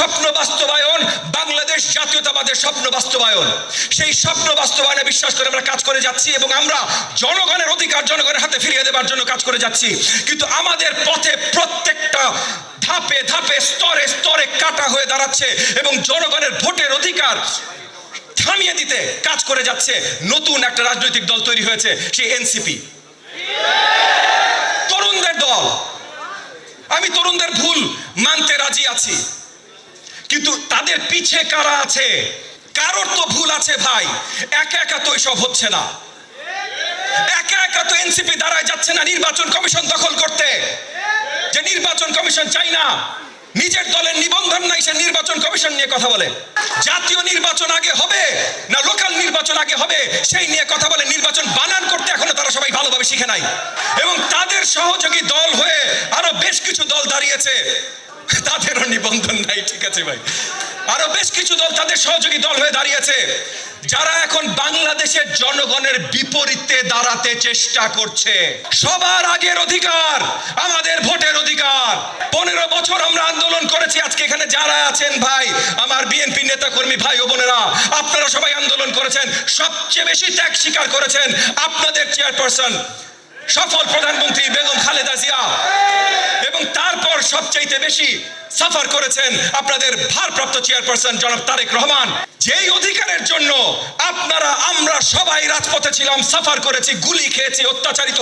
স্বপ্ন বাস্তবায়ন, বাংলাদেশ জাতীয়তাবাদের স্বপ্ন বাস্তবায়ন। সেই স্বপ্ন বাস্তবায়নে বিশ্বাস করে আমরা কাজ করে যাচ্ছি এবং আমরা জনগণের অধিকার জনগণের হাতে ফিরিয়ে দেওয়ার জন্য কাজ করে যাচ্ছি। কিন্তু আমাদের পথে প্রত্যেকটা ধাপে ধাপে স্তরে স্তরে কাটা হয়ে দাঁড়াচ্ছে এবং জনগণের ভোটের অধিকার থামিয়ে দিতে কাজ করে যাচ্ছে নতুন একটা রাজনৈতিক দল তৈরি হয়েছে, সেই এনসিপি, তরুণদের দল। আমি তরুণদের ভুল মানতে রাজি আছি, কিন্তু তাদের পিছে কারা আছে? কারোর তো ভুল আছে ভাই। একা একা তো এসব হচ্ছে না, একা একা তো এনসিপি দাঁড়ায় যাচ্ছে না নির্বাচন কমিশন দখল করতে। যে নির্বাচন কমিশন চাই না, নিজের দলের নিবন্ধন নাই, সে নির্বাচন কমিশন নিয়ে কথা বলে। জাতীয় নির্বাচন আগে হবে না লোকাল নির্বাচন আগে হবে সেই নিয়ে কথা বলে। নির্বাচন বানান করতে এখনো তারা সবাই ভালোভাবে শিখে নাই। এবং তাদের সহযোগী দল হয়ে আরো বেশ কিছু দল দাঁড়িয়েছে, তাদেরও নিবন্ধন নাই। ঠিক আছে ভাই, আরো বেশ কিছু দল তাদের সহযোগী দল হয়ে দাঁড়িয়েছে, যারা এখন বাংলাদেশের জনগণের বিপরীতে দাঁড়াতে চেষ্টা করছে। সবার আগের অধিকার আমাদের ভোটের অধিকার। 15 বছর আমরা আন্দোলন করেছি। আজকে এখানে যারা আছেন ভাই, আমার বিএনপি নেতা কর্মী ভাই ও বোনেরা, আপনারা সবাই আন্দোলন করেছেন। সবচেয়ে বেশি ত্যাগ স্বীকার করেছেন আপনাদের চেয়ারপারসন সফল প্রধানমন্ত্রী বেগম খালেদা জিয়া, এবং তারপর সবচাইতে বেশি সাফার করেছেন আপনাদের ভারপ্রাপ্ত চেয়ারপারসন জনাব তারেক রহমান। যেই অধিকারের জন্য আপনারা আমরা সবাই রাজপথে ছিলাম, সাফার করেছি, গুলি খেয়েছি, অত্যাচারিত